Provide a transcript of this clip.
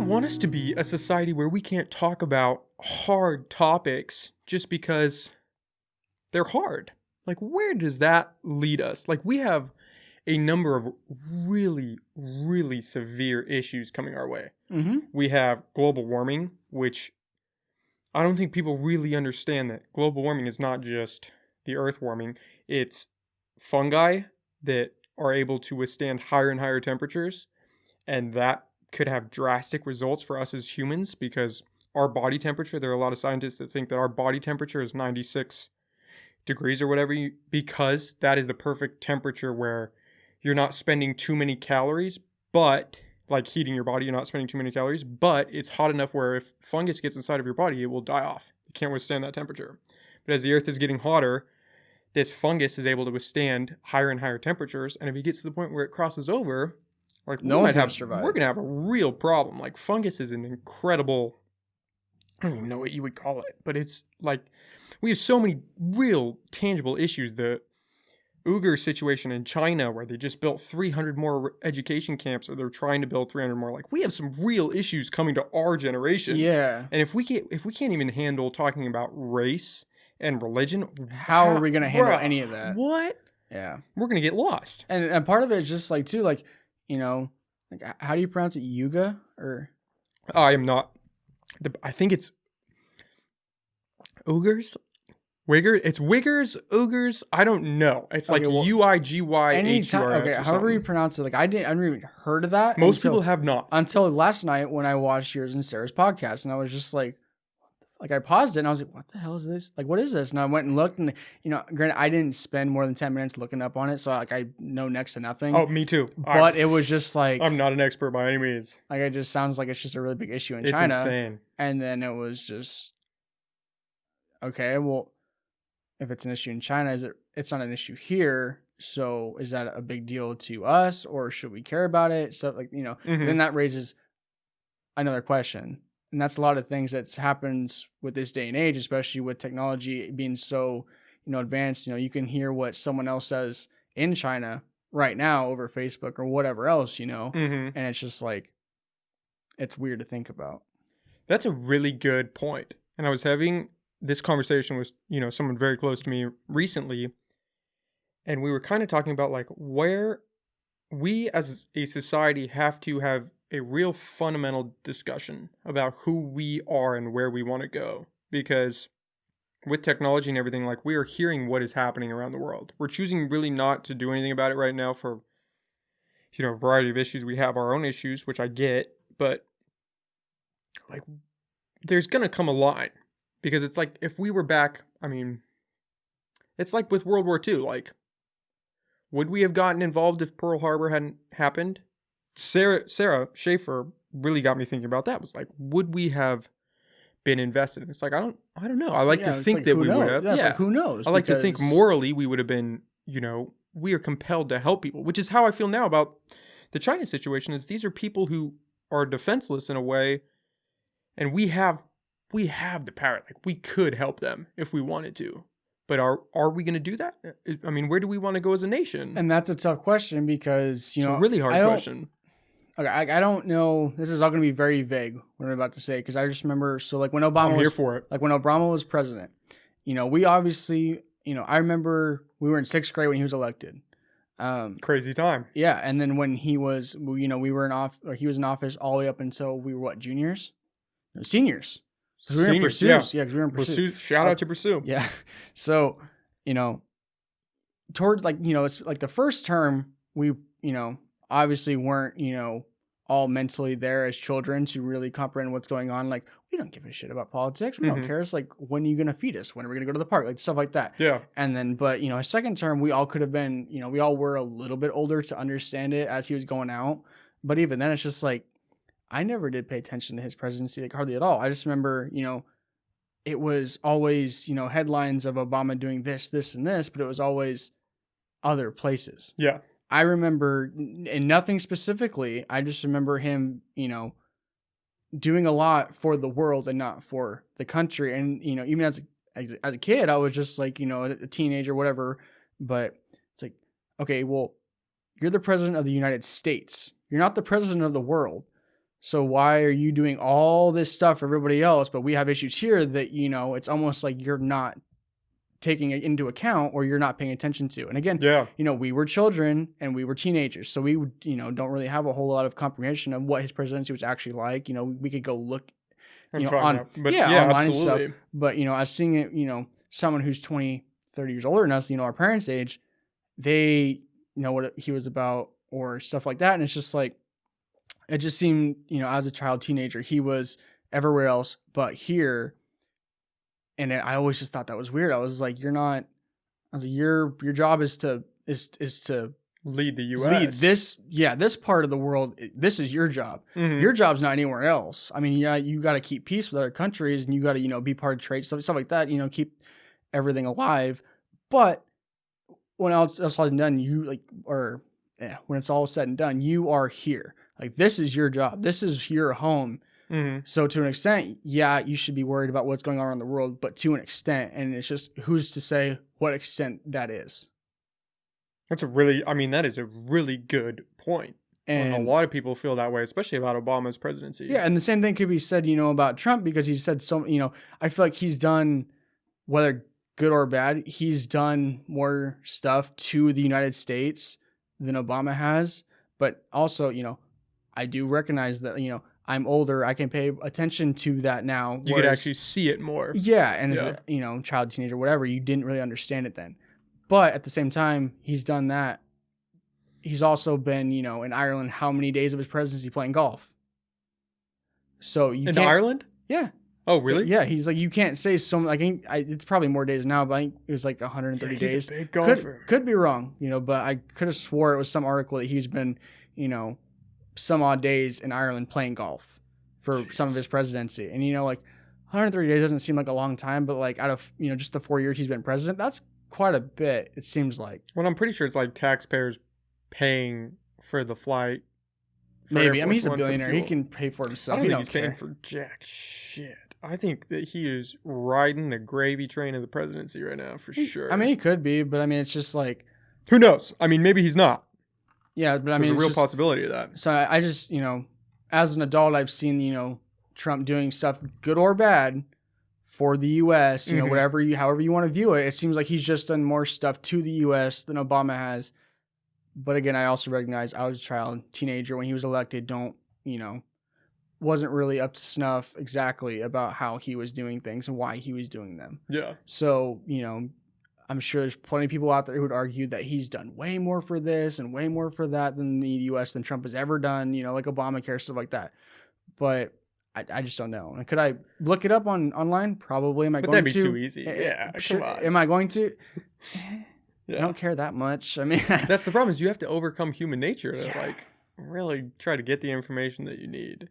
want us to be a society where we can't talk about hard topics just because they're hard. Like, where does that lead us? Like, we have a number of really, really severe issues coming our way. Mm-hmm. We have global warming, which I don't think people really understand that global warming is not just the earth warming. It's fungi that are able to withstand higher and higher temperatures. And that could have drastic results for us as humans because our body temperature, there are a lot of scientists that think that our body temperature is 96 degrees or whatever, because that is the perfect temperature where you're not spending too many calories, but like heating your body, you're not spending too many calories, but it's hot enough where if fungus gets inside of your body, it will die off. It can't withstand that temperature. But as the earth is getting hotter, this fungus is able to withstand higher and higher temperatures. And if it gets to the point where it crosses over, like No one's gonna survive. We're gonna have a real problem. Like fungus is an incredible, I don't even know what you would call it, but it's like we have so many real tangible issues. The Uyghur situation in China, where they just built 300 more education camps, or they're trying to build 300 more. Like we have some real issues coming to our generation. Yeah. And if we can't even handle talking about race and religion, How are we gonna handle any of that? What? Yeah. We're gonna get lost. And part of it is just like too, like, you know, like how do you pronounce it? Yuga or I am not. I think it's Uyghurs. It's Uyghurs, Uyghurs. I don't know. It's like Uigyhurs. Okay, however you pronounce it. Like I didn't even heard of that. Most people have not until last night when I watched yours and Sarah's podcast, and I was just like I paused it and I was like, "What the hell is this? Like, what is this?" And I went and looked, and granted, I didn't spend more than 10 minutes looking up on it, so I know next to nothing. Oh, me too. But it was just like I'm not an expert by any means. Like it just sounds like it's just a really big issue in China. It's insane. And then it was just okay. Well, if it's an issue in China, it's not an issue here. So is that a big deal to us, or should we care about it? So then that raises another question. And that's a lot of things that happens with this day and age, especially with technology being so, advanced. You can hear what someone else says in China right now over Facebook or whatever else, and it's just like, it's weird to think about. That's a really good point. And I was having this conversation with, someone very close to me recently. And we were kind of talking about like where we as a society have to have a real fundamental discussion about who we are and where we want to go. Because with technology and everything, like we are hearing what is happening around the world. We're choosing really not to do anything about it right now for, a variety of issues. We have our own issues, which I get, but like there's going to come a line. Because it's like, if we were back, it's like with World War II, like, would we have gotten involved if Pearl Harbor hadn't happened? Sarah Schaefer really got me thinking about that. It was like, would we have been invested? And it's like, I don't know. I like to think that we would have. Yeah. Like, who knows? I like to think morally we would have been, we are compelled to help people, which is how I feel now about the China situation. Is these are people who are defenseless in a way, and we have the power. Like we could help them if we wanted to, but are we going to do that? Where do we want to go as a nation? And that's a tough question because it's a really hard question. Okay, I don't know. This is all going to be very vague what I'm about to say because I just remember. So like when Obama I'm here for it. Like when Obama was president, we obviously, I remember we were in 6th grade when he was elected. Crazy time. Yeah, and then when he was, we were he was in office all the way up until we were what, juniors, seniors. We were in pursuits. Yeah, because we were in pursuit. Shout out to Pursue. Yeah. So, towards it's like the first term, we, obviously weren't, all mentally there as children to really comprehend what's going on. Like, we don't give a shit about politics. We don't care. It's like, when are you going to feed us? When are we going to go to the park? Like, stuff like that. Yeah. And then, but, his second term, we all could have been, we all were a little bit older to understand it as he was going out. But even then, it's just like, I never did pay attention to his presidency, like hardly at all. I just remember, it was always, headlines of Obama doing this, this, and this, but it was always other places. Yeah. I remember, and nothing specifically, I just remember him, doing a lot for the world and not for the country. And, even as a kid, I was just like, a teenager, whatever. But it's like, okay, well, you're the president of the United States. You're not the president of the world. So why are you doing all this stuff for everybody else, but we have issues here that, it's almost like you're not taking it into account or you're not paying attention to. And again, Yeah. we were children and we were teenagers. So we, don't really have a whole lot of comprehension of what his presidency was actually like. We could go look, And find out. But yeah, online absolutely. and stuff. But, I was seeing it, someone who's 20, 30 years older than us, our parents' age, they know what he was about or stuff like that. And it's just like, it just seemed, as a child, teenager, he was everywhere else but here. And I always just thought that was weird. I was like, your job is to lead the lead U.S. this part of the world. This is your job. Mhm. Your job's not anywhere else. I mean, yeah, you got to keep peace with other countries and you got to, be part of trade, stuff like that, keep everything alive. But when else all said and done, when it's all said and done, you are here. Like, this is your job. This is your home. Mm-hmm. So to an extent, yeah, you should be worried about what's going on around the world, but to an extent, and it's just who's to say what extent that is. That is a really good point. And a lot of people feel that way, especially about Obama's presidency. Yeah, and the same thing could be said, about Trump, because he said I feel like he's done, whether good or bad, he's done more stuff to the United States than Obama has. But also, I do recognize that, I'm older. I can pay attention to that now. You could actually see it more. Yeah. And as a, child, teenager, whatever, you didn't really understand it then. But at the same time, he's done that. He's also been, in Ireland, how many days of his presidency playing golf? So you in Ireland? Yeah. Oh, really? So, yeah. He's like, you can't say so much. It's probably more days now, but I think it was like 130 days. He's a big golfer. Could be wrong, but I could have swore it was some article that he's been, some odd days in Ireland playing golf for some of his presidency. And, 130 days doesn't seem like a long time, but like out of, just the 4 years he's been president, that's quite a bit, it seems like. Well, I'm pretty sure it's like taxpayers paying for the flight. Maybe. I mean, he's a billionaire. He can pay for it himself. I don't think he's paying for jack shit. I think that he is riding the gravy train of the presidency right now, for sure. I mean, he could be, but I mean, it's just like... Who knows? I mean, maybe he's not. Yeah, but I mean... There's a real possibility of that. So I just, as an adult, I've seen, Trump doing stuff, good or bad, for the U.S., however you want to view it. It seems like he's just done more stuff to the U.S. than Obama has. But again, I also recognize I was a child, teenager when he was elected, wasn't really up to snuff exactly about how he was doing things and why he was doing them. Yeah. So, I'm sure there's plenty of people out there who would argue that he's done way more for this and way more for that than the U.S. than Trump has ever done, like Obamacare, stuff like that. But I just don't know. And could I look it up online? Probably. Am I going to? But that'd be too easy. Yeah, come on. Am I going to? Yeah. I don't care that much. I mean, that's the problem is you have to overcome human nature to really try to get the information that you need.